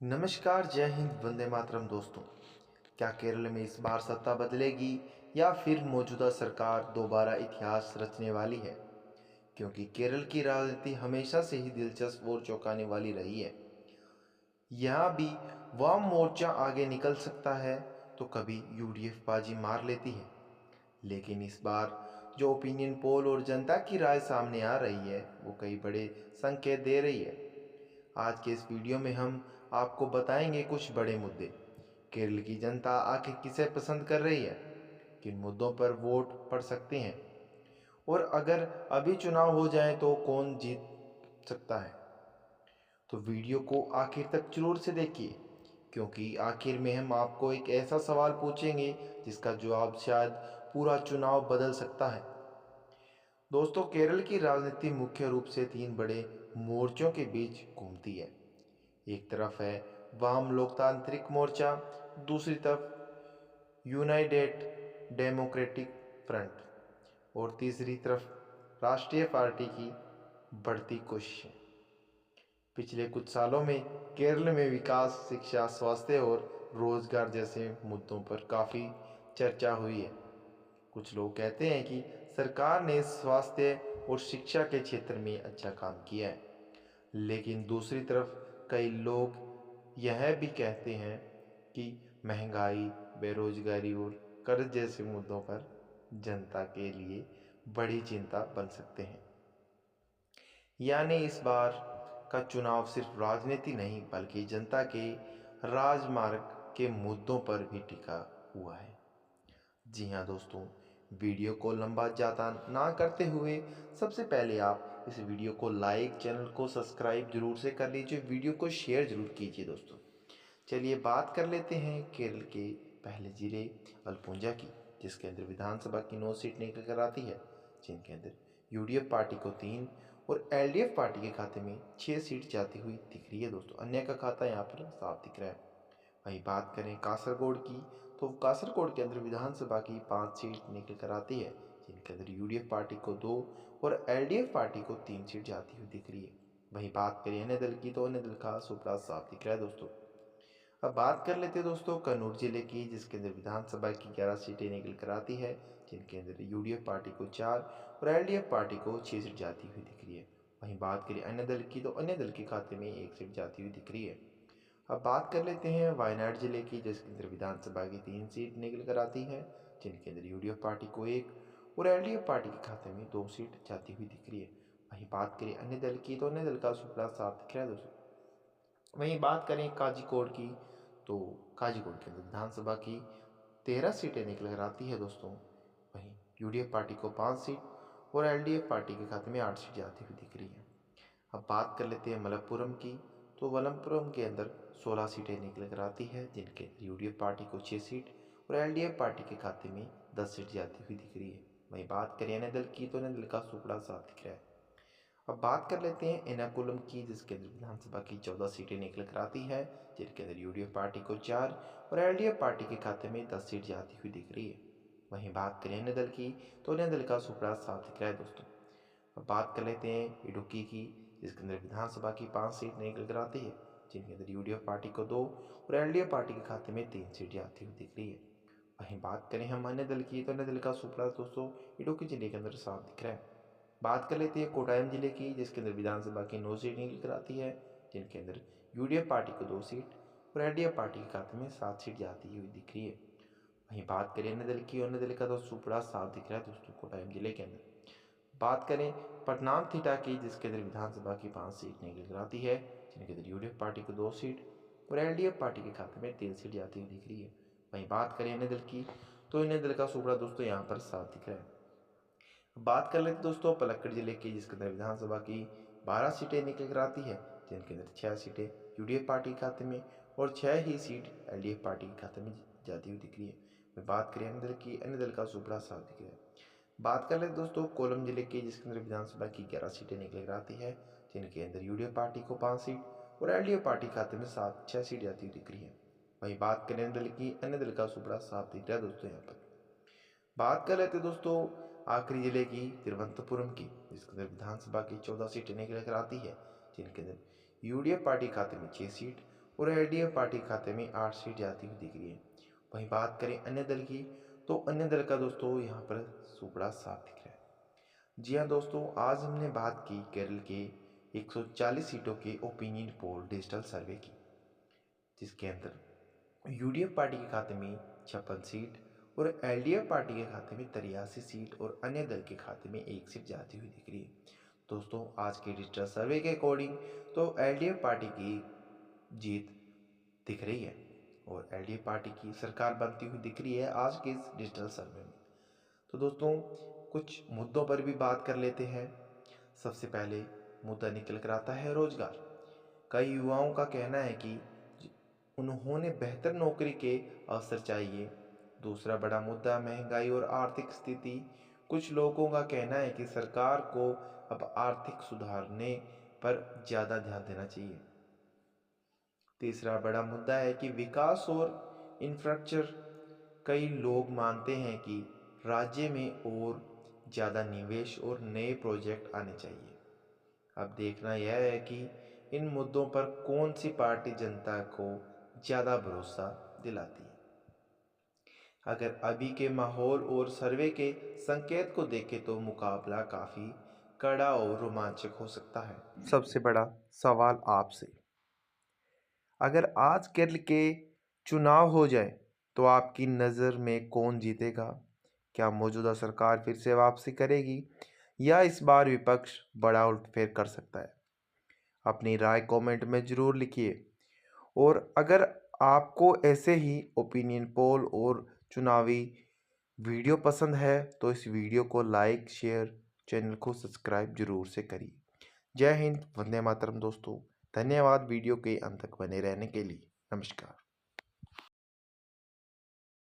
नमस्कार, जय हिंद, वंदे मातरम दोस्तों। क्या केरल में इस बार सत्ता बदलेगी या फिर मौजूदा सरकार दोबारा इतिहास रचने वाली है? क्योंकि केरल की राजनीति हमेशा से ही दिलचस्प और चौंकाने वाली रही है। यहाँ भी वाम मोर्चा आगे निकल सकता है तो कभी यूडीएफ बाजी मार लेती है। लेकिन इस बार जो ओपिनियन पोल और जनता की राय सामने आ रही है वो कई बड़े संकेत दे रही है। आज के इस वीडियो में हम आपको बताएंगे कुछ बड़े मुद्दे। केरल की जनता आखिर किसे पसंद कर रही है, किन मुद्दों पर वोट पड़ सकते हैं और अगर अभी चुनाव हो जाए तो कौन जीत सकता है। तो वीडियो को आखिर तक जरूर से देखिए, क्योंकि आखिर में हम आपको एक ऐसा सवाल पूछेंगे जिसका जवाब शायद पूरा चुनाव बदल सकता है। दोस्तों, केरल की राजनीति मुख्य रूप से तीन बड़े मोर्चों के बीच घूमती है। एक तरफ है वाम लोकतांत्रिक मोर्चा, दूसरी तरफ यूनाइटेड डेमोक्रेटिक फ्रंट और तीसरी तरफ राष्ट्रीय पार्टी की बढ़ती कोशिशें। पिछले कुछ सालों में केरल में विकास, शिक्षा, स्वास्थ्य और रोजगार जैसे मुद्दों पर काफ़ी चर्चा हुई है। कुछ लोग कहते हैं कि सरकार ने स्वास्थ्य और शिक्षा के क्षेत्र में अच्छा काम किया है, लेकिन दूसरी तरफ कई लोग यह भी कहते हैं कि महंगाई, बेरोजगारी और कर्ज जैसे मुद्दों पर जनता के लिए बड़ी चिंता बन सकते हैं। यानी इस बार का चुनाव सिर्फ राजनीति नहीं बल्कि जनता के राजमार्ग के मुद्दों पर भी टिका हुआ है। जी हाँ दोस्तों, वीडियो को लंबा ज़्यादा ना करते हुए सबसे पहले आप इस वीडियो को लाइक, चैनल को सब्सक्राइब जरूर से कर लीजिए, वीडियो को शेयर जरूर कीजिए। दोस्तों, चलिए बात कर लेते हैं केरल के पहले जिले अलपुंजा की, जिसके अंदर विधानसभा की 9 सीट निकल कर आती है, जिनके अंदर यूडीएफ पार्टी को 3 और एलडीएफ पार्टी के खाते में 6 सीट जाती हुई दिख रही है। दोस्तों, अन्य का खाता यहाँ पर साफ दिख रहा है। वहीं बात करें कासरगोड की, तो कासरगोड के अंदर विधानसभा की 5 सीट निकल कर आती है, जिनके अंदर यूडीएफ पार्टी को 2 और एलडीएफ पार्टी को 3 सीट जाती हुई दिख रही है। वहीं बात करें अन्य दल की, तो अन्य दल का सुपड़ा साफ दिख रहा है। दोस्तों, अब बात कर लेते हैं दोस्तों कन्नौज जिले की, जिसके अंदर विधानसभा की 11 सीटें निकल कर आती है, जिनके अंदर यूडीएफ पार्टी को 4 और एलडीएफ पार्टी को 6 सीट जाती हुई दिख रही है। वहीं बात करें अन्य दल की, तो अन्य दल के खाते में 1 सीट जाती हुई दिख रही है। अब बात कर लेते हैं वायनाड जिले की, जिसके अंदर विधानसभा की 3 सीट निकल कर आती है, जिनके अंदर यूडीएफ पार्टी को 1 और एलडीएफ पार्टी के खाते में 2 सीट जाती हुई दिख रही है। वहीं बात करें अन्य दल की, तो अन्य दल का सुपड़ा साफ दिख रहा है। दोस्तों, वहीं बात करें काजीकोड की, तो काजीकोड के अंदर विधानसभा की 13 सीटें निकल कर आती है। दोस्तों, वहीं यूडीएफ पार्टी को 5 सीट और एलडीएफ पार्टी के खाते में 8 सीट जाती हुई दिख रही है। अब बात कर लेते हैं मलप्पुरम की, तो मलप्पुरम के अंदर 16 सीटें निकल कर आती है, जिनके अंदर यूडीएफ पार्टी को 6 सीट और एलडीएफ पार्टी के खाते में 10 सीट जाती हुई दिख रही है। वहीं बात करें अन्य दल की, तो अन्य दल का सुपड़ा साफ दिख रहा है। अब बात कर लेते हैं एर्नाकुलम की, जिसके अंदर विधानसभा की 14 सीटें निकल कर आती है, जिनके अंदर यूडीएफ पार्टी को 4 और एलडीएफ पार्टी के खाते में 10 सीट जाती हुई दिख रही है। वहीं बात करें अन्य दल की, तो अन्य दल का सुपड़ा साफ दिख रहा है। दोस्तों, अब बात कर लेते हैं इडुक्की की, जिसके अंदर विधानसभा की 5 सीट निकल कर आती है, जिनके अंदर यूडीएफ पार्टी को 2 और एलडीएफ पार्टी के खाते में 3 सीट जाती हुई दिख रही है। वहीं बात करें हम अन्य दल की, तो अन्य दल का सुपड़ा दोस्तों इडुक्की जिले के अंदर साफ दिख रहा है। बात कर लेते हैं कोटायम जिले की, जिसके अंदर विधानसभा की 9 सीट निकल कर आती है, जिनके अंदर यूडीएफ पार्टी को 2 सीट और एलडीएफ पार्टी के खाते में 7 सीट जाती हुई दिख रही है। वहीं बात करें अन्य दल की, अन्य दल का तो सुपड़ा साफ दिख रहा है दोस्तों कोटायम जिले के अंदर। बात करें पटनाम थिटा की, जिसके अंदर विधानसभा की 5 सीट निकल कर आती है, जिनके अंदर यूडीएफ पार्टी को 2 सीट और एलडीएफ पार्टी के खाते में 3 सीट जाती हुई दिख रही है। वहीं बात करें अन्य दल की, तो अन्य दल का सुपड़ा दोस्तों यहाँ पर साफ दिख रहा है। बात कर लेते दोस्तों पलक्कड़ जिले की, जिसके अंदर विधानसभा की 12 सीटें निकल कर आती है, जिनके अंदर 6 सीटें यूडीएफ पार्टी के खाते में और 6 ही सीट एलडीएफ पार्टी के खाते में जाती हुई दिख रही है। मैं बात करें अन्य दल की, अन्य दल का सुपड़ा साफ दिख रहा है। बात कर लेते दोस्तों कोलम जिले की, जिसके अंदर विधानसभा की 11 सीटें निकल कर आती है, जिनके अंदर यूडीएफ पार्टी को 5 सीट और एलडीएफ पार्टी के खाते में 6 सीट जाती हुई दिख रही है। वहीं बात करें अन्य दल की, अन्य दल का सुपड़ा साफ दिख रहा है दोस्तों यहाँ पर। बात कर लेते दोस्तों आखिरी जिले की, तिरुवनंतपुरम की, जिसके अंदर विधानसभा की 14 सीटें निकल कर आती है, जिनके अंदर यूडीएफ पार्टी खाते में 6 सीट और एलडीएफ पार्टी के खाते में 8 सीट जाती हुई दिख रही है। वहीं बात करें अन्य दल की, तो अन्य दल का दोस्तों यहाँ पर सुपड़ा साफ दिख रहा है। जी हाँ दोस्तों, आज हमने बात की केरल के 140 सीटों के ओपिनियन पोल डिजिटल सर्वे की, जिसके अंदर यूडीएफ पार्टी के खाते में 56 सीट और एलडीएफ पार्टी के खाते में 83 सीट और अन्य दल के खाते में 1 सीट जाती हुई दिख रही है। दोस्तों, आज के डिजिटल सर्वे के अकॉर्डिंग तो एलडीएफ पार्टी की जीत दिख रही है और एलडीएफ पार्टी की सरकार बनती हुई दिख रही है आज के इस डिजिटल सर्वे में। तो दोस्तों, कुछ मुद्दों पर भी बात कर लेते हैं। सबसे पहले मुद्दा निकल कर आता है रोजगार। कई युवाओं का कहना है कि उन्होंने बेहतर नौकरी के अवसर चाहिए। दूसरा बड़ा मुद्दा महंगाई और आर्थिक स्थिति। कुछ लोगों का कहना है कि सरकार को अब आर्थिक सुधारने पर ज़्यादा ध्यान देना चाहिए। तीसरा बड़ा मुद्दा है कि विकास और इंफ्रास्ट्रक्चर। कई लोग मानते हैं कि राज्य में और ज़्यादा निवेश और नए प्रोजेक्ट आने चाहिए। अब देखना यह है कि इन मुद्दों पर कौन सी पार्टी जनता को ज़्यादा भरोसा दिलाती है। अगर अभी के माहौल और सर्वे के संकेत को देखें तो मुकाबला काफ़ी कड़ा और रोमांचक हो सकता है। सबसे बड़ा सवाल आपसे, अगर आज केरल के चुनाव हो जाए तो आपकी नज़र में कौन जीतेगा? क्या मौजूदा सरकार फिर से वापसी करेगी या इस बार विपक्ष बड़ा उलटफेर कर सकता है? अपनी राय कमेंट में ज़रूर लिखिए और अगर आपको ऐसे ही ओपिनियन पोल और चुनावी वीडियो पसंद है तो इस वीडियो को लाइक, शेयर, चैनल को सब्सक्राइब जरूर से करिए। जय हिंद, वंदे मातरम दोस्तों। धन्यवाद वीडियो के अंत तक बने रहने के लिए। नमस्कार।